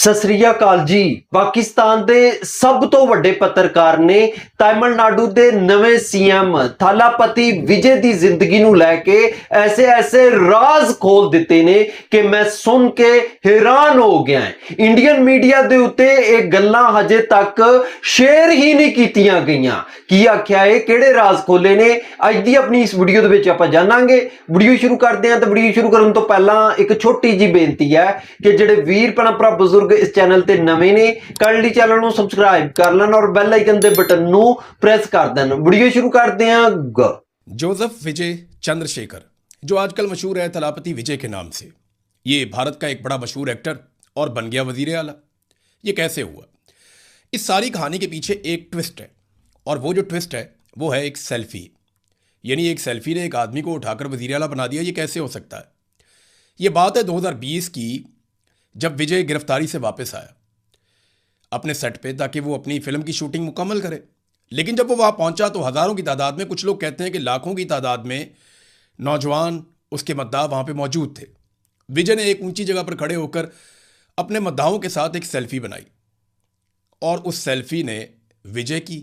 ਸਤਿ ਸ੍ਰੀ ਅਕਾਲ ਜੀ। ਪਾਕਿਸਤਾਨ ਦੇ ਸਭ ਤੋਂ ਵੱਡੇ ਪੱਤਰਕਾਰ ਨੇ ਤਾਮਿਲਨਾਡੂ ਦੇ ਨਵੇਂ ਸੀਐਮ ਥਾਲਾਪਤੀ ਵਿਜੇ ਦੀ ਜ਼ਿੰਦਗੀ ਨੂੰ ਲੈ ਕੇ ਐਸੇ ਰਾਜ਼ ਖੋਲ ਦਿੱਤੇ ਨੇ ਕਿ ਮੈਂ ਸੁਣ ਕੇ ਹੈਰਾਨ ਹੋ ਗਿਆ। ਇੰਡੀਅਨ ਮੀਡੀਆ ਦੇ ਉੱਤੇ ਇਹ ਗੱਲਾਂ ਹਜੇ ਤੱਕ ਸ਼ੇਅਰ ਹੀ ਨਹੀਂ ਕੀਤੀਆਂ ਗਈਆਂ। ਕੀ ਆਖਿਆ ਹੈ, ਕਿਹੜੇ ਰਾਜ਼ ਖੋਲੇ ਨੇ, ਅੱਜ ਦੀ ਆਪਣੀ ਇਸ ਵੀਡੀਓ ਦੇ ਵਿੱਚ ਆਪਾਂ ਜਾਣਾਂਗੇ। ਵੀਡੀਓ ਸ਼ੁਰੂ ਕਰਦੇ ਹਾਂ। ਤਾਂ ਵੀਡੀਓ ਸ਼ੁਰੂ ਕਰਨ ਤੋਂ ਪਹਿਲਾਂ ਇੱਕ ਛੋਟੀ ਜੀ ਬੇਨਤੀ ਹੈ ਕਿ ਜਿਹੜੇ ਵੀਰ ਭਰਾ ਬਜ਼ੁਰਗ इस चैनल ते नवे ने कर ली चैनल ਨੂੰ सब्सक्राइब कर लेना और बेल आइकन दे बटन ਨੂੰ प्रेस कर देना। वीडियो शुरू करते हैं। जोसेफ विजय चंद्रशेखर, जो आजकल मशहूर है थलापति विजय के नाम से, ये भारत का एक बड़ा मशहूर एक्टर और बन गया वजीर आला। ये कैसे हुआ? इस सारी कहानी के पीछे एक ट्विस्ट है, और वो जो ट्विस्ट है वो है एक सेल्फी। यानी एक सेल्फी ने एक आदमी को उठाकर वजीर आला बना दिया। ये कैसे हो सकता है? ये बात है 2020 की, जब विजय गिरफ्तारी से वापस आया अपने सेट पे ताकि वो अपनी फिल्म की शूटिंग मुकम्मल करे। लेकिन जब वो वहाँ पहुंचा तो हज़ारों की तादाद में, कुछ लोग कहते हैं कि लाखों की तादाद में नौजवान उसके मद्दाह वहाँ पे मौजूद थे। विजय ने एक ऊंची जगह पर खड़े होकर अपने मद्दाहों के साथ एक सेल्फी बनाई, और उस सेल्फी ने विजय की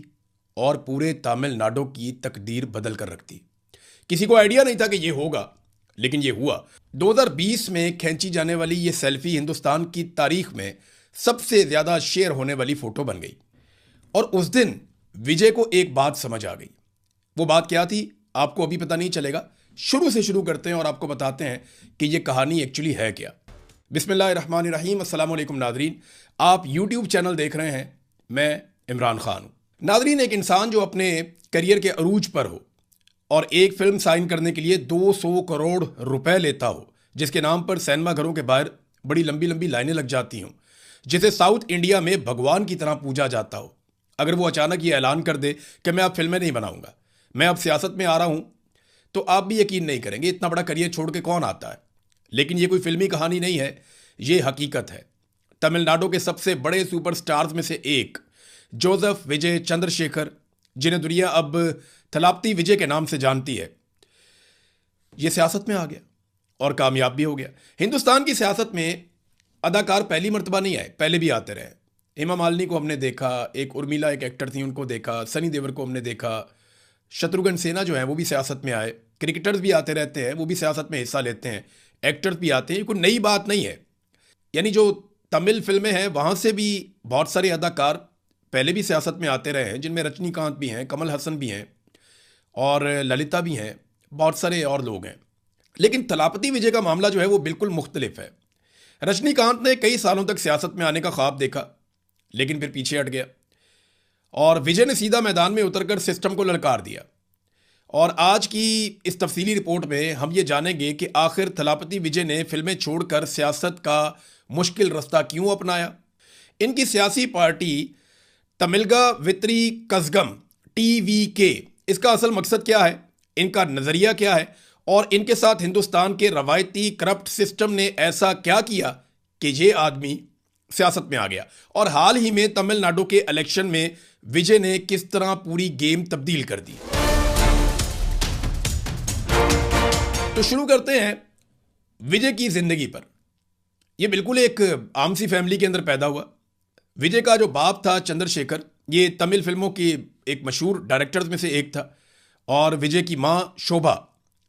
और पूरे तमिलनाडु की तकदीर बदल कर रख दी। किसी को आइडिया नहीं था कि ये होगा, लेकिन ये हुआ। 2020 में खींची जाने वाली ये सेल्फी हिंदुस्तान की तारीख में सबसे ज़्यादा शेयर होने वाली फ़ोटो बन गई। और उस दिन विजय को एक बात समझ आ गई। वो बात क्या थी आपको अभी पता नहीं चलेगा। शुरू से शुरू करते हैं और आपको बताते हैं कि ये कहानी एक्चुअली है क्या। बिस्मिल्लाहिर्रहमानिर्रहीम। अस्सलाम वालेकुम नादरीन, आप यूट्यूब चैनल देख रहे हैं, मैं इमरान खान हूँ। नादरीन, एक इंसान जो अपने करियर के अरूज पर हो और एक फिल्म साइन करने के लिए 200 करोड़ रुपए लेता हो, जिसके नाम पर सिनेमा घरों के बाहर बड़ी लंबी लंबी लाइनें लग जाती हों, जिसे साउथ इंडिया में भगवान की तरह पूजा जाता हो, अगर वो अचानक ये ऐलान कर दे कि मैं अब फिल्में नहीं बनाऊंगा, मैं अब सियासत में आ रहा हूं, तो आप भी यकीन नहीं करेंगे इतना बड़ा करियर छोड़ के कौन आता है। लेकिन ये कोई फिल्मी कहानी नहीं है, ये हकीकत है। तमिलनाडु के सबसे बड़े सुपरस्टार्स में से एक जोसेफ विजय चंद्रशेखर, जिन्हें दुनिया अब थलापति विजय के नाम से जानती है, ये सियासत में आ गया और कामयाब भी हो गया। हिंदुस्तान की सियासत में अदाकार पहली मर्तबा नहीं आए, पहले भी आते रहे। हेमा मालिनी को हमने देखा, एक उर्मिला एक एक्टर थी उनको देखा, सनी देओल को हमने देखा, शत्रुघ्न सिन्हा जो है वो भी सियासत में आए, क्रिकेटर्स भी आते रहते हैं, वो भी सियासत में हिस्सा लेते हैं, एक्टर्स भी आते हैं। ये कोई नई बात नहीं है। यानी जो तमिल फिल्में हैं वहाँ से भी बहुत सारे अदाकार पहले भी सियासत में आते रहे हैं, जिनमें रजनीकांत भी हैं, कमल हसन भी हैं और ललिता भी हैं, बहुत सारे और लोग हैं। लेकिन थलापति विजय का मामला जो है वो बिल्कुल मुख्तलिफ है। रजनीकांत ने कई सालों तक सियासत में आने का ख्वाब देखा, लेकिन फिर पीछे हट गया, और विजय ने सीधा मैदान में उतरकर सिस्टम को ललकार दिया। और आज की इस तफसीली रिपोर्ट में हम ये जानेंगे कि आखिर थलापति विजय ने फिल्में छोड़कर सियासत का मुश्किल रास्ता क्यों अपनाया। इनकी सियासी पार्टी तमिलगा वित्री कज़गम TVK, इसका असल मकसद क्या है, इनका नज़रिया क्या है, और इनके साथ हिंदुस्तान के रवायती करप्ट सिस्टम ने ऐसा क्या किया कि ये आदमी सियासत में आ गया। और हाल ही में तमिलनाडु के इलेक्शन में विजय ने किस तरह पूरी गेम तब्दील कर दी। तो शुरू करते हैं विजय की जिंदगी पर। यह बिल्कुल एक आम सी फैमिली के अंदर पैदा हुआ। विजय का जो बाप था चंद्रशेखर, ये तमिल फिल्मों की एक मशहूर डायरेक्टर्स में से एक था, और विजय की माँ शोभा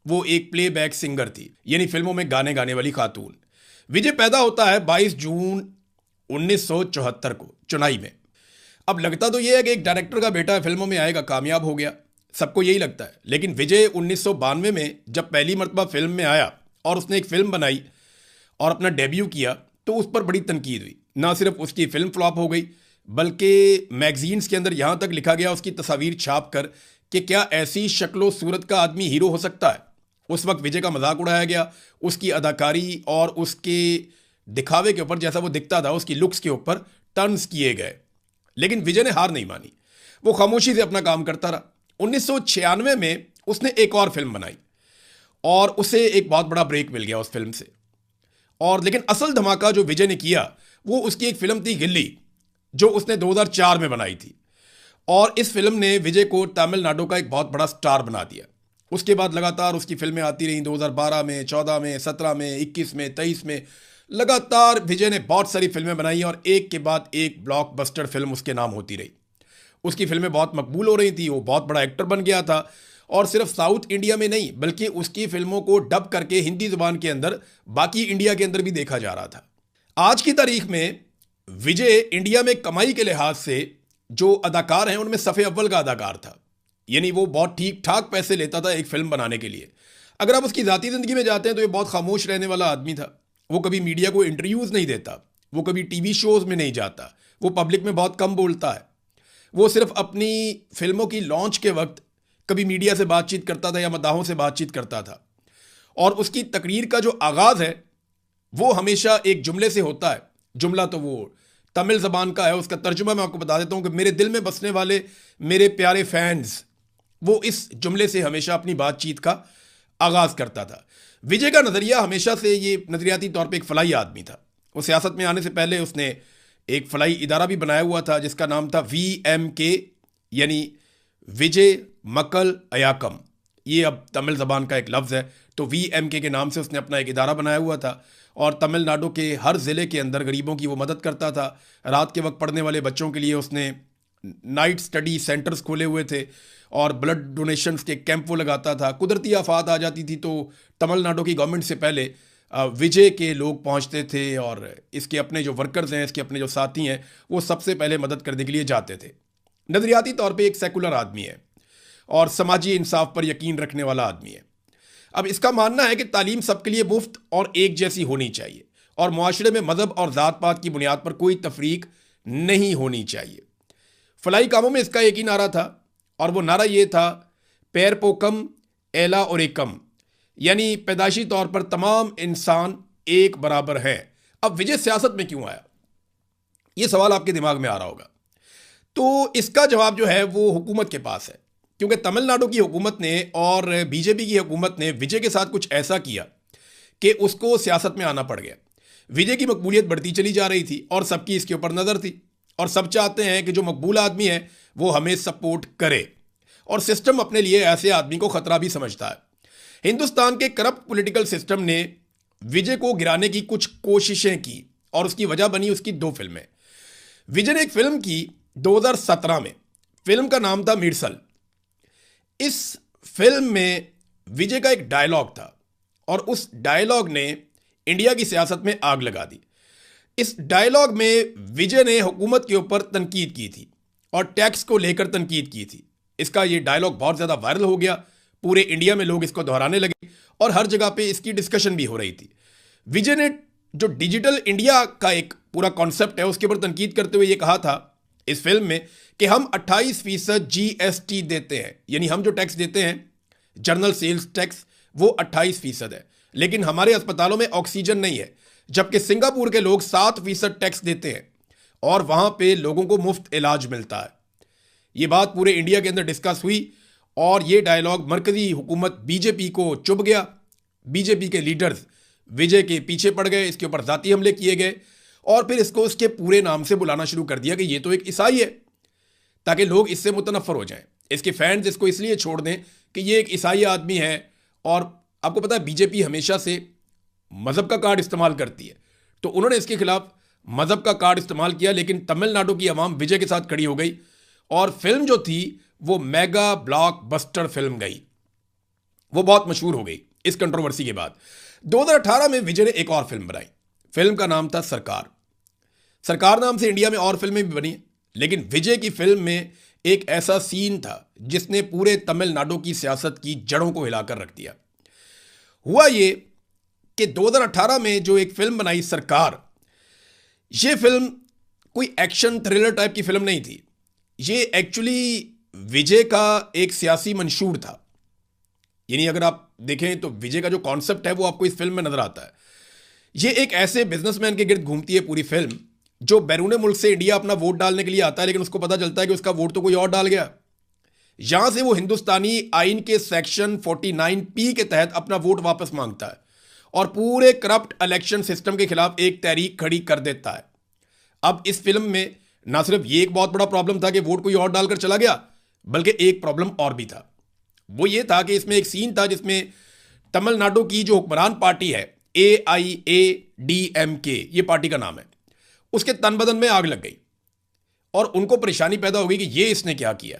वो एक प्लेबैक सिंगर थी, यानी फिल्मों में गाने गाने वाली खातून। विजय पैदा होता है 22 जून 1974 को चेन्नई में। अब लगता तो ये है कि एक डायरेक्टर का बेटा फिल्मों में आएगा, कामयाब हो गया, सबको यही लगता है। लेकिन विजय 1992 में जब पहली मरतबा फिल्म में आया और उसने एक फिल्म बनाई और अपना डेब्यू किया, तो उस पर बड़ी तनकीद हुई। ना सिर्फ उसकी फिल्म फ्लॉप हो गई, बल्कि मैगजीन्स के अंदर यहाँ तक लिखा गया उसकी तस्वीर छाप कर कि क्या ऐसी शक्लो सूरत का आदमी हीरो हो सकता है। उस वक्त विजय का मजाक उड़ाया गया, उसकी अदाकारी और उसके दिखावे के ऊपर, जैसा वो दिखता था उसकी लुक्स के ऊपर टर्न्स किए गए। लेकिन विजय ने हार नहीं मानी, वो खामोशी से अपना काम करता रहा। 1996 में उसने एक और फिल्म बनाई और उसे एक बहुत बड़ा ब्रेक मिल गया उस फिल्म से। और लेकिन असल धमाका जो विजय ने किया वो उसकी एक फिल्म थी गिल्ली, जो उसने 2004 में बनाई थी। और इस फिल्म ने विजय को तमिलनाडु का एक बहुत बड़ा स्टार बना दिया। उसके बाद लगातार उसकी फिल्में आती रहीं, 2012 में, 14 में, 17 में, 21 में, 23 में, लगातार विजय ने बहुत सारी फिल्में बनाई और एक के बाद एक ब्लॉकबस्टर फिल्म उसके नाम होती रही। उसकी फिल्में बहुत मकबूल हो रही थी, वो बहुत बड़ा एक्टर बन गया था और सिर्फ साउथ इंडिया में नहीं बल्कि उसकी फिल्मों को डब करके हिंदी जुबान के अंदर बाकी इंडिया के अंदर भी देखा जा रहा था। आज की तारीख में विजय इंडिया में कमाई के लिहाज से जो अदाकार हैं उनमें सफ़े अव्वल का अदाकार था। यानी वो बहुत ठीक ठाक पैसे लेता था एक फिल्म बनाने के लिए। अगर आप उसकी ज़ाती ज़िंदगी में जाते हैं तो ये बहुत खामोश रहने वाला आदमी था। वो कभी मीडिया को इंटरव्यूज़ नहीं देता, वो कभी टीवी शोज़ में नहीं जाता, वो पब्लिक में बहुत कम बोलता है। वो सिर्फ अपनी फिल्मों की लॉन्च के वक्त कभी मीडिया से बातचीत करता था या मदाहों से बातचीत करता था। और उसकी तकरीर का जो आगाज़ है वो हमेशा एक जुमले से होता है। जुमला तो वो तमिल ज़बान का है, उसका तर्जुमा मैं आपको बता देता हूँ कि मेरे दिल में बसने वाले मेरे प्यारे फैंस, वो इस जुमले से हमेशा अपनी बातचीत का आगाज़ करता था। विजय का नज़रिया हमेशा से ये नज़रियाती तौर पे एक फलाई आदमी था। वो सियासत में आने से पहले उसने एक फलाई इदारा भी बनाया हुआ था जिसका नाम था VMK, यानी विजय मक्कल अयाकम। ये अब तमिल ज़बान का एक लफ्ज़ है, तो VMK के नाम से उसने अपना एक इदारा बनाया हुआ था और तमिलनाडु के हर ज़िले के अंदर गरीबों की वो मदद करता था। रात के वक्त पढ़ने वाले बच्चों के लिए उसने नाइट स्टडी सेंटर्स खोले हुए थे और ब्लड डोनेशंस के कैंप वो लगाता था। कुदरती आफात आ जाती थी तो तमिलनाडु की गवर्नमेंट से पहले विजय के लोग पहुंचते थे और इसके अपने जो वर्कर्स हैं, इसके अपने जो साथी हैं, वो सबसे पहले मदद करने के लिए जाते थे। नज़रियाती तौर पे एक सेकुलर आदमी है और समाजी इंसाफ पर यकीन रखने वाला आदमी है। अब इसका मानना है कि तालीम सबके लिए मुफ्त और एक जैसी होनी चाहिए और मुआशरे में मज़हब और ज़ात पात की बुनियाद पर कोई तफरीक नहीं होनी चाहिए। फलाई कामों में इसका एक ही नारा था और वो नारा ये था, पैर पोकम एला और एकम, यानी पैदाइशी तौर पर तमाम इंसान एक बराबर हैं। अब विजय सियासत में क्यों आया, ये सवाल आपके दिमाग में आ रहा होगा। तो इसका जवाब जो है वो हुकूमत के पास है, क्योंकि तमिलनाडु की हुकूमत ने और बीजेपी की हुकूमत ने विजय के साथ कुछ ऐसा किया कि उसको सियासत में आना पड़ गया। विजय की मकबूलियत बढ़ती चली जा रही थी और सबकी इसके ऊपर नज़र थी और सब चाहते हैं कि जो मकबूल आदमी है वो हमें सपोर्ट करे और सिस्टम अपने लिए ऐसे आदमी को खतरा भी समझता है। हिंदुस्तान के करप्ट पॉलिटिकल सिस्टम ने विजय को गिराने की कुछ कोशिशें की और उसकी वजह बनी उसकी 2 फिल्में। विजय ने एक फिल्म की 2017 में, फिल्म का नाम था मिर्सल। इस फिल्म में विजय का एक डायलॉग था और उस डायलॉग ने इंडिया की सियासत में आग लगा दी। इस डायलॉग में विजय ने हुकूमत के ऊपर तनकीद की थी और टैक्स को लेकर तनकीद की थी। इसका ये डायलॉग बहुत ज़्यादा वायरल हो गया, पूरे इंडिया में लोग इसको दोहराने लगे और हर जगह पे इसकी डिस्कशन भी हो रही थी। विजय ने जो डिजिटल इंडिया का एक पूरा कॉन्सेप्ट है उसके ऊपर तनकीद करते हुए ये कहा था इस फिल्म में कि हम 28% GST देते हैं, यानी हम जो टैक्स देते हैं जनरल सेल्स टैक्स वो 28% है, लेकिन हमारे अस्पतालों में ऑक्सीजन नहीं है, जबकि सिंगापुर के लोग 7% टैक्स देते हैं और वहां पे लोगों को मुफ्त इलाज मिलता है। ये बात पूरे इंडिया के अंदर डिस्कस हुई और ये डायलॉग मरकजी हुकूमत बीजेपी को चुभ गया। बीजेपी के लीडर्स विजय के पीछे पड़ गए, इसके ऊपर जाती हमले किए गए और फिर इसको उसके पूरे नाम से बुलाना शुरू कर दिया कि ये तो एक ईसाई है, ताकि लोग इससे मुतनफ़र हो जाएं। इसके फैंस इसको इसलिए छोड़ दें कि ये एक ईसाई आदमी है। और आपको पता है बीजेपी हमेशा से मज़हब का कार्ड इस्तेमाल करती है, तो उन्होंने इसके खिलाफ मज़हब का कार्ड इस्तेमाल किया, लेकिन तमिलनाडु की आवाम विजय के साथ खड़ी हो गई और फिल्म जो थी वो मेगा ब्लॉकबस्टर फिल्म गई, वो बहुत मशहूर हो गई इस कंट्रोवर्सी के बाद। 2018 में विजय ने एक और फिल्म बनाई, फिल्म का नाम था सरकार। सरकार नाम से इंडिया में और फिल्में भी बनी, लेकिन विजय की फिल्म में एक ऐसा सीन था जिसने पूरे तमिलनाडु की सियासत की जड़ों को हिलाकर रख दिया। हुआ ये कि 2018 में जो एक फिल्म बनाई सरकार, ये फिल्म कोई एक्शन थ्रिलर टाइप की फिल्म नहीं थी, ये एक्चुअली विजय का एक सियासी मंशूर था। यानी अगर आप देखें तो विजय का जो कॉन्सेप्ट है वो आपको इस फिल्म में नजर आता है। ये एक ऐसे बिजनेसमैन के गिर्द घूमती है पूरी फिल्म जो बैरून मुल्क से इंडिया अपना वोट डालने के लिए आता है, लेकिन उसको पता चलता है कि उसका वोट तो कोई और डाल गया। यहां से वो हिंदुस्तानी आइन के सेक्शन 49P के तहत अपना वोट वापस मांगता है और पूरे करप्ट इलेक्शन सिस्टम के खिलाफ एक तहरीक खड़ी कर देता है। अब इस फिल्म में ना सिर्फ ये एक बहुत बड़ा प्रॉब्लम था कि वोट कोई और डालकर चला गया, बल्कि एक प्रॉब्लम और भी था। वो ये था कि इसमें एक सीन था जिसमें तमिलनाडु की जो हुक्मरान पार्टी है AIADMK ये पार्टी का नाम है। उसके तन बदन में आग लग गई और उनको परेशानी पैदा हो गई कि ये इसने क्या किया।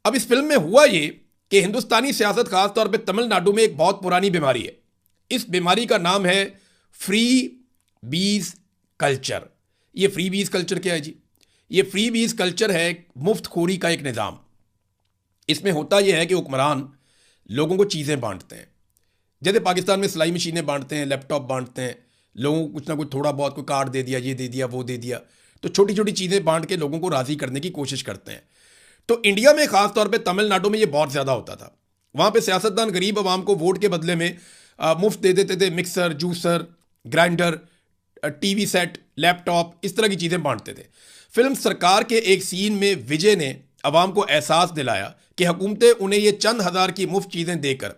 अब इस फिल्म में हुआ ये कि हिंदुस्तानी सियासत खासतौर पे तमिलनाडु में एक बहुत पुरानी बीमारी है। इस बीमारी का नाम है फ्री बीज कल्चर। ये फ्री बीज कल्चर क्या है जी? ये फ्री बीज कल्चर है मुफ्तखोरी का एक निज़ाम। इसमें होता यह है कि हुक्मरान लोगों को चीज़ें बांटते हैं, जैसे पाकिस्तान में सिलाई मशीनें बांटते हैं, लैपटॉप बांटते हैं, लोगों को कुछ ना कुछ थोड़ा बहुत कोई कार्ड दे दिया, ये दे दिया, वो दे दिया, तो छोटी छोटी चीज़ें बांट के लोगों को राज़ी करने की कोशिश करते हैं। तो इंडिया में खासतौर पे तमिलनाडु में ये बहुत ज़्यादा होता था। वहाँ पे सियासतदान गरीब आवाम को वोट के बदले में मुफ्त दे देते थे, mixer, juicer, grinder, TV set, laptop, इस तरह की चीज़ें बांटते थे। फिल्म सरकार के एक सीन में विजय ने अवाम को एहसास दिलाया कि हुकूमतें उन्हें ये चंद हज़ार की मुफ्त चीज़ें देकर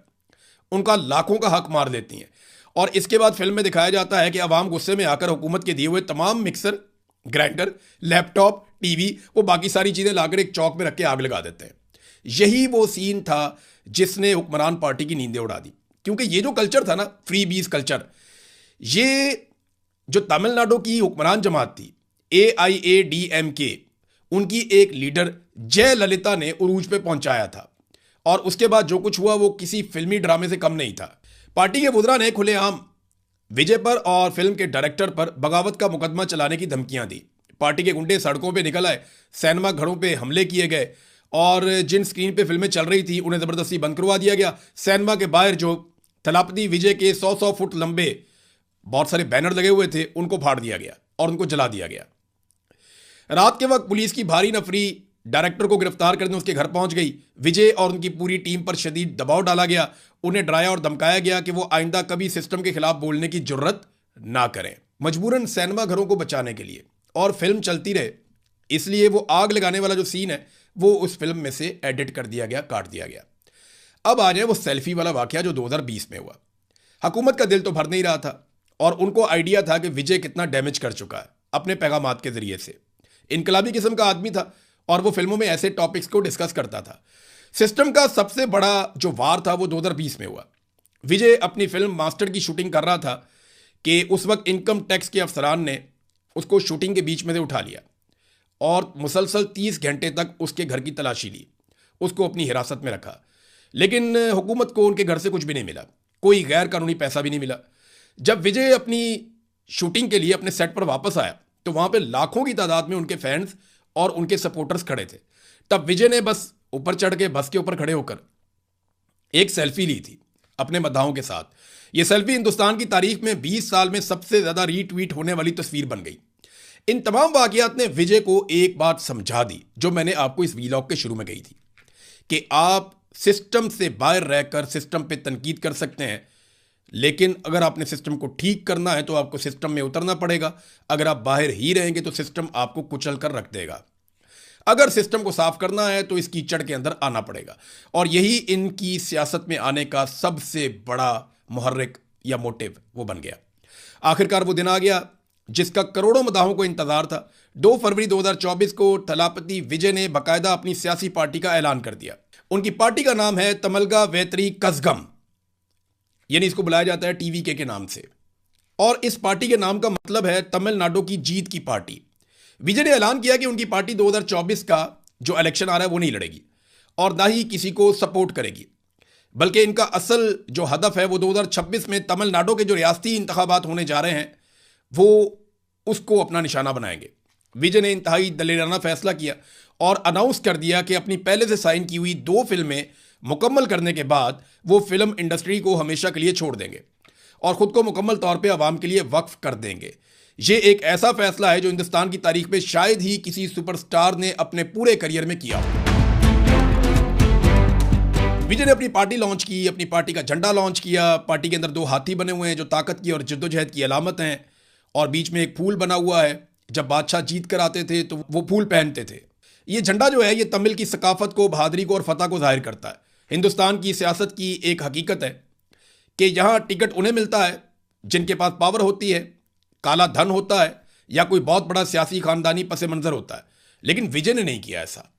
उनका लाखों का हक मार देती हैं। और इसके बाद फिल्म में दिखाया जाता है कि अवाम गुस्से में आकर हुकूमत के दिए हुए तमाम मिक्सर, ग्राइंडर, लैपटॉप, टीवी, वो बाकी सारी चीज़ें लाकर एक चौक में रख के आग लगा देते हैं। यही वो सीन था जिसने हुक्मरान पार्टी की नींदें उड़ा दी, क्योंकि ये जो कल्चर था ना, फ्री बीज कल्चर, ये जो तमिलनाडु की हुक्मरान जमात थी AIADMK, उनकी एक लीडर जयललिता ने उरूज पे पहुंचाया था। और उसके बाद जो कुछ हुआ वो किसी फिल्मी ड्रामे से कम नहीं था। पार्टी के वुज़रा ने खुलेआम विजय पर और फिल्म के डायरेक्टर पर बगावत का मुकदमा चलाने की धमकियां दी। पार्टी के गुंडे सड़कों पे निकल आए, सिनेमा घरों पे हमले किए गए और जिन स्क्रीन पे फिल्में चल रही थी उन्हें ज़बरदस्ती बंद करवा दिया गया। सिनेमा के बाहर जो थलापति विजय के 100 फुट लंबे बहुत सारे बैनर लगे हुए थे उनको फाड़ दिया गया और उनको जला दिया गया। रात के वक्त पुलिस की भारी नफरी डायरेक्टर को गिरफ्तार करने उसके घर पहुंच गई। विजय और उनकी पूरी टीम पर शदीद दबाव डाला गया। उन्हें डराया और धमकाया गया कि वो आइंदा कभी सिस्टम के खिलाफ बोलने की जुर्रत ना करें। मजबूरन सिनेमा घरों को बचाने के लिए और फिल्म चलती रहे, इसलिए वो आग लगाने वाला जो सीन है वो उस फिल्म में से एडिट कर दिया गया, काट दिया गया। अब आ जाए वो सेल्फी वाला वाकया जो 2020 में हुआ। हुकूमत का दिल तो भर नहीं रहा था और उनको आइडिया था कि विजय कितना डैमेज कर चुका है अपने पैगामात के जरिए से। इनकलाबी किस्म का आदमी था और वो फिल्मों में ऐसे टॉपिक्स को डिस्कस करता था। सिस्टम का सबसे बड़ा जो वार था वो 2020 में हुआ। विजय अपनी फिल्म मास्टर की शूटिंग कर रहा था कि उस वक्त इनकम टैक्स के अफसरान ने उसको शूटिंग के बीच में से उठा लिया और मुसलसल 30 घंटे तक उसके घर की तलाशी ली, उसको अपनी हिरासत में रखा। लेकिन हुकूमत को उनके घर से कुछ भी नहीं मिला, कोई गैर कानूनी पैसा भी नहीं मिला। जब विजय अपनी शूटिंग के लिए अपने सेट पर वापस आया तो वहाँ पे लाखों की तादाद में उनके फैंस और उनके सपोर्टर्स खड़े थे। तब विजय ने बस ऊपर चढ़ के बस के ऊपर खड़े होकर एक सेल्फी ली थी अपने मद्दाहों के साथ। ये सेल्फी हिंदुस्तान की तारीख में 20 साल में सबसे ज़्यादा रीट्वीट होने वाली तस्वीर बन गई। इन तमाम वाक़यात ने विजय को एक बात समझा दी जो मैंने आपको इस वीलॉग के शुरू में कही थी कि आप सिस्टम से बाहर रहकर सिस्टम पे तनकीद कर सकते हैं, लेकिन अगर आपने सिस्टम को ठीक करना है तो आपको सिस्टम में उतरना पड़ेगा। अगर आप बाहर ही रहेंगे तो सिस्टम आपको कुचल कर रख देगा। अगर सिस्टम को साफ करना है तो इस कीचड़ के अंदर आना पड़ेगा। और यही इनकी सियासत में आने का सबसे बड़ा मुहर्रिक या मोटिव वो बन गया। आखिरकार वो दिन आ गया जिसका करोड़ों मदाहों को इंतजार था। 2 फरवरी 2024 को थलापति विजय ने बाकायदा अपनी सियासी पार्टी का ऐलान कर दिया। उनकी पार्टी का नाम है तमिलगा वेत्री कज़गम, यानी इसको बुलाया जाता है TVK के नाम से। और इस पार्टी के नाम का मतलब है तमिलनाडु की जीत की पार्टी। विजय ने ऐलान किया कि उनकी पार्टी 2024 का जो इलेक्शन आ रहा है वो नहीं लड़ेगी और ना ही किसी को सपोर्ट करेगी, बल्कि इनका असल जो हदफ है वो 2026 में तमिलनाडु के जो रियासती इंतखाबात होने जा रहे हैं वो उसको अपना निशाना बनाएंगे। विजय ने इंतहाई दलेराना फैसला किया और अनाउंस कर दिया कि अपनी पहले से साइन की हुई 2 फिल्में मुकम्मल करने के बाद वो फिल्म इंडस्ट्री को हमेशा के लिए छोड़ देंगे और ख़ुद को मुकम्मल तौर पे आवाम के लिए वक्फ कर देंगे। ये एक ऐसा फैसला है जो हिंदुस्तान की तारीख में शायद ही किसी सुपरस्टार ने अपने पूरे करियर में किया हो। विजय ने अपनी पार्टी लॉन्च की, अपनी पार्टी का झंडा लॉन्च किया। पार्टी के अंदर 2 हाथी बने हुए हैं जो ताकत की और जद्दोजहद की अलामत हैं और बीच में एक फूल बना हुआ है। जब बादशाह जीत कर आते थे तो वो फूल पहनते थे। ये झंडा जो है ये तमिल की सकाफत को, बहादुरी को और फतह को जाहिर करता है। हिंदुस्तान की सियासत की एक हकीकत है कि यहाँ टिकट उन्हें मिलता है जिनके पास पावर होती है, काला धन होता है या कोई बहुत बड़ा सियासी खानदानी पस मंज़र होता है। लेकिन विजय ने नहीं किया ऐसा।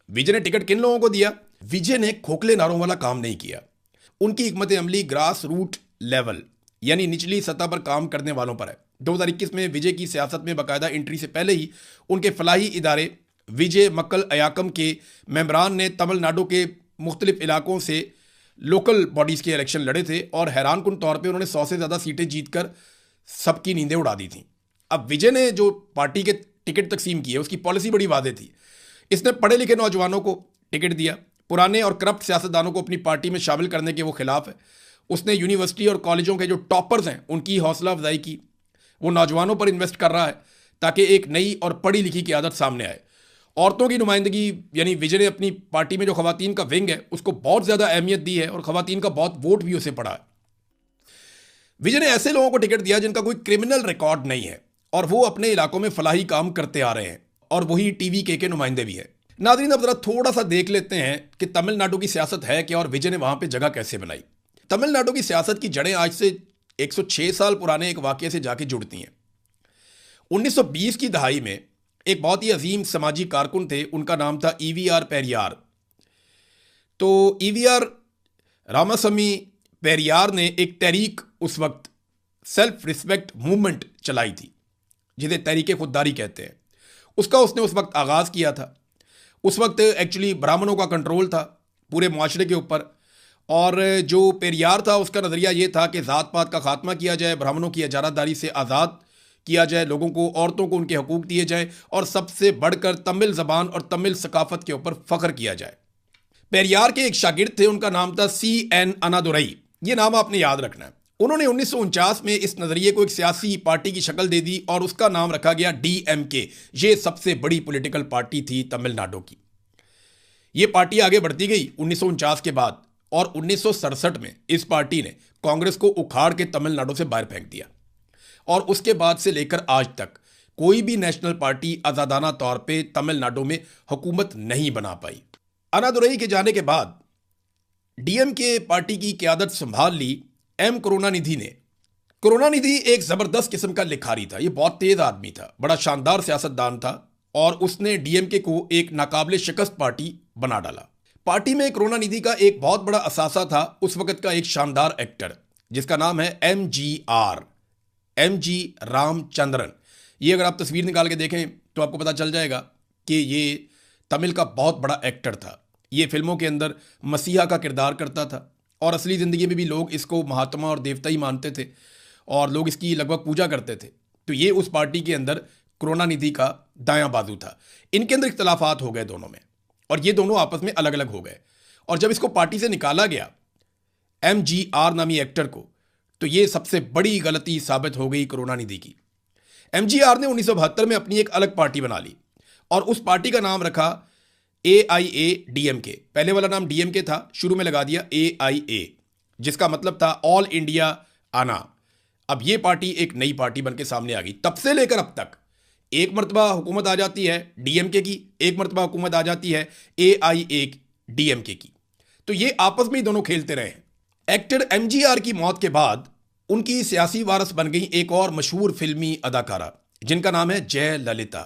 विजय ने टिकट किन लोगों को दिया? विजय ने खोखले नारों वाला काम नहीं किया। उनकी हिकमत अमली ग्रास रूट लेवल यानी निचली सतह पर काम करने वालों पर है। 2021 में विजय की सियासत में बाकायदा एंट्री से पहले ही उनके फलाही इदारे विजय मक्कल अयाकम के मेंबरान ने तमिलनाडु के मुख्तलिफ इलाकों से लोकल बॉडीज़ के इलेक्शन लड़े थे और हैरानकुन तौर पे उन्होंने 100 से ज़्यादा सीटें जीतकर सबकी नींदें उड़ा दी थी। अब विजय ने जो पार्टी के टिकट तकसीम किए उसकी पॉलिसी बड़ी वादे थी। इसने पढ़े लिखे नौजवानों को टिकट दिया, पुराने और करप्ट सियासतदानों को अपनी पार्टी में शामिल करने के वो खिलाफ है। उसने यूनिवर्सिटी और कॉलेजों के जो टॉपर्स हैं उनकी हौसला अफजाई की। वो नौजवानों पर इन्वेस्ट कर रहा है ताकि एक नई और पढ़ी लिखी की आदत सामने आए। औरतों की नुमाइंदगी, यानी विजय ने अपनी पार्टी में जो खवातीन का विंग है उसको बहुत ज़्यादा अहमियत दी है और खवातीन का बहुत वोट भी उसे पड़ा है। विजय ने ऐसे लोगों को टिकट दिया जिनका कोई क्रिमिनल रिकॉर्ड नहीं है और वो अपने इलाकों में फलाही काम करते आ रहे हैं और वही टीवी के नुमाइंदे भी हैं। नाज़रीन, अब जरा थोड़ा सा देख लेते हैं कि तमिलनाडु की सियासत है क्या और विजय ने वहां पे जगह कैसे बनाई। तमिलनाडु की सियासत की जड़ें आज से 106 साल पुराने एक वाकये से जाके जुड़ती हैं। 1920 की दहाई में एक बहुत ही अजीम समाजी कारकुन थे, उनका नाम था ईवीआर पेरियार। तो ईवीआर रामास्वामी पेरियार ने एक तहरीक उस वक्त सेल्फ रिस्पेक्ट मूवमेंट चलाई थी जिसे तहरीक खुददारी कहते हैं। उसका उसने उस वक्त आगाज़ किया था। उस वक्त एक्चुअली ब्राह्मणों का कंट्रोल था पूरे मुआशरे के ऊपर और जो पेरियार था उसका नज़रिया ये था कि ज़ात पात का खात्मा किया जाए, ब्राह्मणों की इजारादारी से आज़ाद किया जाए, लोगों को, औरतों को उनके हकूक़ दिए जाए और सबसे बढ़कर तमिल ज़बान और तमिल सकाफ़त के ऊपर फ़ख्र किया जाए। पेरियार के एक शागिर्द थे, उनका नाम था CN अनादुरई। ये नाम आपने याद रखना है। उन्होंने 1949 में इस नज़रिए को एक सियासी पार्टी की शक्ल दे दी और उसका नाम रखा गया DMK। ये सबसे बड़ी पॉलिटिकल पार्टी थी तमिलनाडु की। ये पार्टी आगे बढ़ती गई 1949 के बाद और 1967 में इस पार्टी ने कांग्रेस को उखाड़ के तमिलनाडु से बाहर फेंक दिया और उसके बाद से लेकर आज तक कोई भी नेशनल पार्टी आज़ादाना तौर पे तमिलनाडु में हुकूमत नहीं बना पाई। अनादुरई के जाने के बाद DMK पार्टी की क़यादत संभाल ली M करुणानिधि ने। करुणानिधि एक ज़बरदस्त किस्म का लिखारी था। ये बहुत तेज़ आदमी था, बड़ा शानदार सियासतदान था और उसने DMK को एक नाकाबिले शिकस्त पार्टी बना डाला। पार्टी में करुणानिधि का एक बहुत बड़ा असासा था उस वक्त का एक शानदार एक्टर जिसका नाम है MG रामचंद्रन। ये अगर आप तस्वीर निकाल के देखें तो आपको पता चल जाएगा कि ये तमिल का बहुत बड़ा एक्टर था। ये फिल्मों के अंदर मसीहा का किरदार करता था और असली ज़िंदगी में भी लोग इसको महात्मा और देवता ही मानते थे और लोग इसकी लगभग पूजा करते थे। तो ये उस पार्टी के अंदर करुणानिधि का दायां बाजू था। इनके अंदर इख्तलाफात हो गए दोनों में और ये दोनों आपस में अलग अलग हो गए और जब इसको पार्टी से निकाला गया MGR नामी एक्टर को, तो ये सबसे बड़ी गलती साबित हो गई करुणानिधि की। MGR ने 1972 में अपनी एक अलग पार्टी बना ली और उस पार्टी का नाम रखा AIADMK। पहले वाला नाम DMK था, शुरू में लगा दिया AIA जिसका मतलब था ऑल इंडिया आना। अब ये पार्टी एक नई पार्टी बनके सामने आ गई। तब से लेकर अब तक एक मरतबा हुकूमत आ जाती है DMK की, एक मरतबा हुकूमत आ जाती है AIADMK की। तो ये आपस में ही दोनों खेलते रहे हैं। एक्टर MGR की मौत के बाद उनकी सियासी वारस बन गई एक और मशहूर फिल्मी अदाकारा जिनका नाम है जयललिता,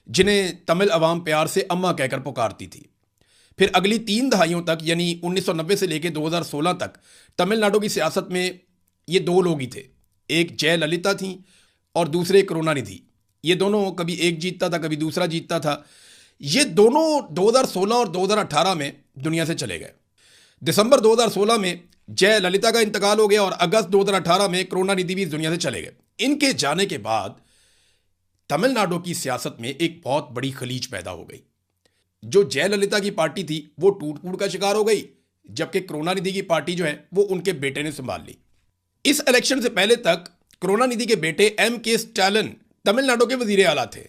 जिन्हें तमिल अवाम प्यार से अम्मा कहकर पुकारती थी। फिर अगली 3 दहाइयों तक यानी 1990 से लेकर 2016 तक तमिलनाडु की सियासत में ये 2 लोग ही थे, एक जयललिता थी और दूसरे करुणानिधि। ये दोनों कभी एक जीतता था कभी दूसरा जीतता था। ये दोनों 2016 और 2018 में दुनिया से चले गए। दिसंबर 2016 में जयललिता का इंतकाल हो गया और अगस्त 2018 में करुणानिधि भी इस दुनिया से चले गए। इनके जाने के बाद तमिलनाडु की सियासत में एक बहुत बड़ी खलीज पैदा हो गई। जो जयललिता की पार्टी थी वो टूट फूट का शिकार हो गई, जबकि करुणानिधि की पार्टी जो है वो उनके बेटे ने संभाल ली। इस इलेक्शन से पहले तक करुणानिधि के बेटे MK स्टालिन तमिलनाडु के वजीर आला थे।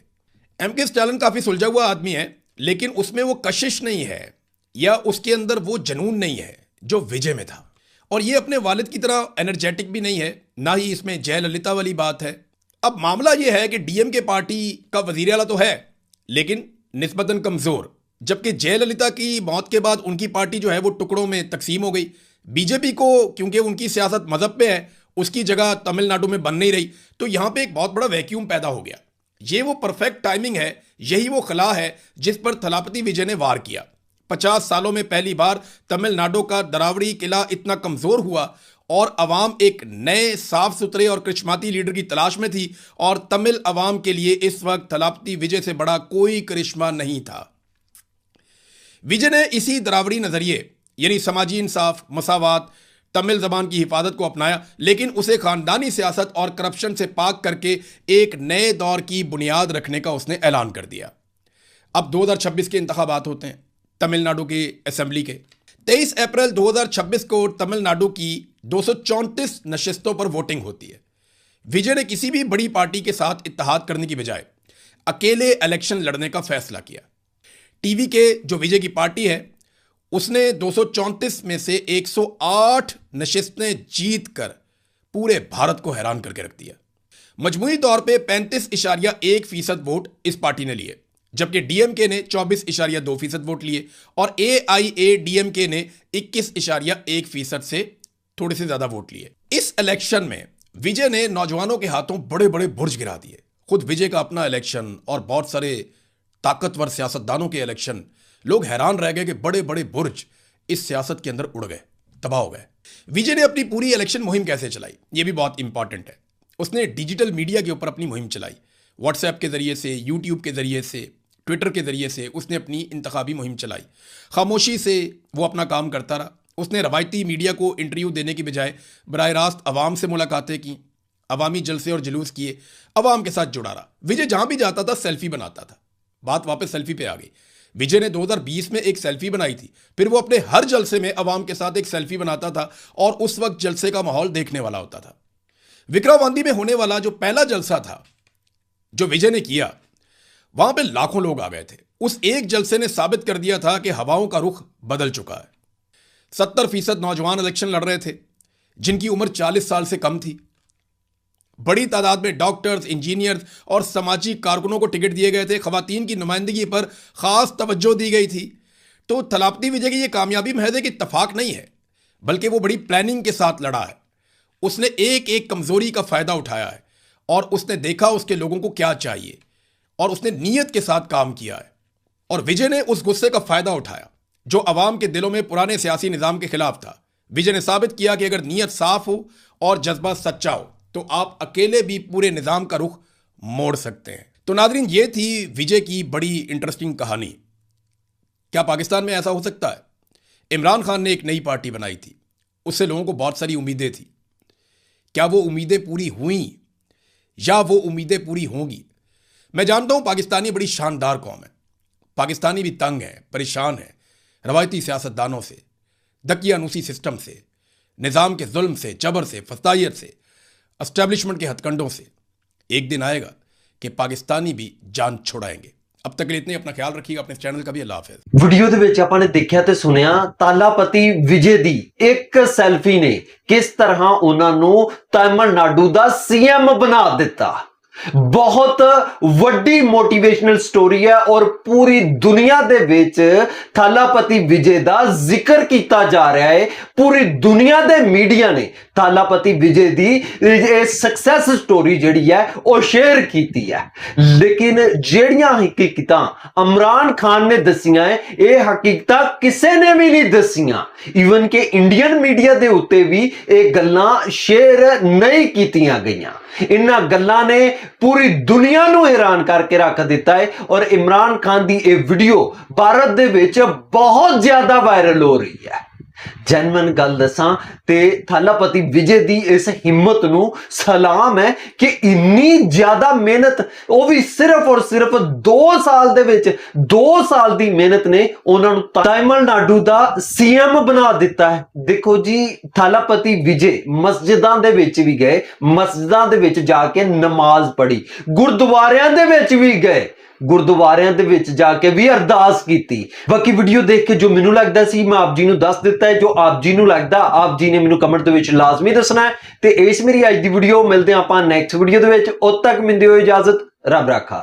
MK स्टालिन काफ़ी सुलझा हुआ आदमी है, लेकिन उसमें वो कशिश नहीं है या उसके अंदर वो जनून नहीं है जो विजय में था, और ये अपने वालिद की तरह एनर्जेटिक भी नहीं है, ना ही इसमें जयललिता वाली बात है। अब मामला ये है कि DMK पार्टी का वजीर आला तो है लेकिन निस्बतन कमज़ोर, जबकि जयललिता की मौत के बाद उनकी पार्टी जो है वो टुकड़ों में तकसीम हो गई। बीजेपी को क्योंकि उनकी सियासत मजहब पे है उसकी जगह तमिलनाडु में बन नहीं रही, तो यहाँ पे एक बहुत बड़ा वैक्यूम पैदा हो गया। ये वो परफेक्ट टाइमिंग है, यही वो खला है जिस पर थलापति विजय ने वार किया। 50 सालों में पहली बार तमिलनाडु का दरावड़ी किला इतना कमज़ोर हुआ और अवाम एक नए साफ सुथरे और करिश्माती लीडर की तलाश में थी और तमिल अवाम के लिए इस वक्त थलापति विजय से बड़ा कोई करिश्मा नहीं था। विजय ने इसी दरावरी नजरिए यानी समाजी इंसाफ, मसावात, तमिल जबान की हिफाजत को अपनाया, लेकिन उसे खानदानी सियासत और करप्शन से पाक करके एक नए दौर की बुनियाद रखने का उसने ऐलान कर दिया। अब 2026 के इंतखाबात होते हैं तमिलनाडु के असेंबली के। 23 अप्रैल 2026 को तमिलनाडु की 234 नशिस्तों पर वोटिंग होती है। विजय ने किसी भी बड़ी पार्टी के साथ इत्तेहाद करने की बजाय अकेले इलेक्शन लड़ने का फैसला किया। टीवी के जो विजय की पार्टी है उसने 234 में से 108 नशिस्तें जीतकर पूरे भारत को हैरान करके रख दिया। मजमूई तौर पे 35.1% वोट इस पार्टी ने लिए, जबकि डीएमके ने 24.2% वोट लिए और एआईएडीएमके ने 21.1% से थोड़े से ज्यादा वोट लिए। इस इलेक्शन में विजय ने नौजवानों के हाथों बड़े बड़े बुर्ज गिरा दिए। खुद विजय का अपना इलेक्शन और बहुत सारे ताकतवर सियासतदानों के इलेक्शन, लोग हैरान रह गए कि बड़े बड़े बुर्ज इस सियासत के अंदर उड़ गए, तबाह हो गए। विजय ने अपनी पूरी इलेक्शन मुहिम कैसे चलाई, यह भी बहुत इंपॉर्टेंट है। उसने डिजिटल मीडिया के ऊपर अपनी मुहिम चलाई। व्हाट्सएप के जरिए से, यूट्यूब के जरिए से, ट्विटर के जरिए से उसने अपनी इंतखाबी मुहिम चलाई। खामोशी से वो अपना काम करता रहा। उसने रवायती मीडिया को इंटरव्यू देने की बजाय बराह रास्त अवाम से मुलाकातें की, अवामी जलसे और जुलूस किए, अवाम के साथ जुड़ा रहा। विजय जहां भी जाता था सेल्फी बनाता था। बात वापस सेल्फी पे आ गई। विजय ने 2020 में एक सेल्फी बनाई थी, फिर वो अपने हर जलसे में अवाम के साथ एक सेल्फी बनाता था और उस वक्त जलसे का माहौल देखने वाला होता था। विक्रमांदी में होने वाला जो पहला जलसा था जो विजय ने किया, वहां पे लाखों लोग आ गए थे। उस एक जलसे ने साबित कर दिया था कि हवाओं का रुख बदल चुका है। 70% नौजवान इलेक्शन लड़ रहे थे जिनकी उम्र 40 साल से कम थी। बड़ी तादाद में डॉक्टर्स, इंजीनियर्स और समाजी कारकुनों को टिकट दिए गए थे। खवातीन की नुमाइंदगी पर खास तवज्जो दी गई थी। तो थलापति विजय की यह कामयाबी महज एक इत्तफाक नहीं है, बल्कि वो बड़ी प्लानिंग के साथ लड़ा है। उसने एक एक कमजोरी का फायदा उठाया है और उसने देखा उसके लोगों को क्या चाहिए और उसने नीयत के साथ काम किया है। और विजय ने उस गुस्से का फायदा उठाया जो अवाम के दिलों में पुराने सियासी निजाम के खिलाफ था। विजय ने साबित किया कि अगर नीयत साफ हो और जज्बा सच्चा हो तो आप अकेले भी पूरे निजाम का रुख मोड़ सकते हैं। तो नादरीन, ये थी विजय की बड़ी इंटरेस्टिंग कहानी। क्या पाकिस्तान में ऐसा हो सकता है? इमरान खान ने एक नई पार्टी बनाई थी, उससे लोगों को बहुत सारी उम्मीदें थी। क्या वो उम्मीदें पूरी हुई या वो उम्मीदें पूरी होंगी? मैं जानता हूं पाकिस्तानी बड़ी शानदार कौम है। पाकिस्तानी भी तंग है, परेशान है रवायती सियासतदानों से, दकियानूसी सिस्टम से, निज़ाम के जुल्म से, जबर से, फसादियत से, एस्टेब्लिशमेंट के हथकंडों से। एक दिन आएगा कि पाकिस्तानी भी जान छुड़ाएंगे। अब तक के लिए इतने। अपना ख्याल रखिएगा, अपने चैनल का भी। अल्लाह हाफिज़। ਵੀਡੀਓ ਦੇ ਵਿੱਚ ਆਪਾਂ ਨੇ ਦੇਖਿਆ ਤੇ ਸੁਣਿਆ ਤਾਲਾਪਤੀ ਵਿਜੇ ਦੀ ਇੱਕ ਸੈਲਫੀ ਨੇ ਕਿਸ ਤਰ੍ਹਾਂ ਉਹਨਾਂ ਨੂੰ ਤਾਮਿਲਨਾਡੂ ਦਾ ਸੀਐਮ ਬਣਾ ਦਿੱਤਾ। बहुत ਵੱਡੀ ਮੋਟੀਵੇਸ਼ਨਲ ਸਟੋਰੀ ਹੈ ਔਰ ਪੂਰੀ ਦੁਨੀਆ ਦੇ ਵਿੱਚ ਥਾਲਾਪਤੀ ਵਿਜੇ ਦਾ ਜ਼ਿਕਰ ਕੀਤਾ ਜਾ ਰਿਹਾ ਹੈ। ਪੂਰੀ ਦੁਨੀਆ ਦੇ ਮੀਡੀਆ ਨੇ ਥਾਲਾਪਤੀ ਵਿਜੇ ਦੀ ਇਹ ਸਕਸੈਸ ਸਟੋਰੀ ਜਿਹੜੀ ਹੈ ਉਹ ਸ਼ੇਅਰ ਕੀਤੀ ਹੈ। ਲੇਕਿਨ ਜਿਹੜੀਆਂ ਹਕੀਕਤਾਂ ਇਮਰਾਨ ਖਾਨ ਨੇ ਦਸੀਆਂ ਹੈ, ਇਹ ਹਕੀਕਤਾਂ ਕਿਸੇ ਨੇ ਵੀ ਨਹੀਂ ਦਸੀਆਂ। ਈਵਨ ਕਿ ਇੰਡੀਅਨ ਮੀਡੀਆ ਦੇ ਉੱਤੇ ਵੀ ਇਹ ਗੱਲਾਂ ਸ਼ੇਅਰ ਨਹੀਂ ਕੀਤੀਆਂ ਗਈਆਂ। इन्हां गल्लां ने पूरी दुनिया नूं हैरान करके रख दिता है और इमरान खान दी ये वीडियो भारत दे विच बहुत ज्यादा वायरल हो रही है। जेन्युइन गल दसां ते थालापति विजय दी इस हिम्मत नूं सलाम है कि इन्नी ज्यादा मेहनत, वो भी सिर्फ और सिर्फ 2 साल दे विच 2 साल दी मेहनत ने उन्हां नूं तमिलनाडु दा सीएम बना दिता है। देखो जी, थालापति विजय मस्जिदां दे विच भी गए, मस्जिदां दे विच जाके नमाज पढ़ी, गुरुद्वारियां दे विच भी गए, गुरुद्वारियां दे विच जाके भी अरदास कीती। बाकी वीडियो देख के जो मैनू लगदा सी मैं आप जी नू दस दिता है। जो आप जी नू लगदा आप जी ने मैनू कमेंट दे विच लाजमी दसना है। ते इस मेरी अज दी वीडियो मिलदे आं आपां नैक्सट वीडियो दे विच। उद तक मिलदे हो इजाजत, रब राखा।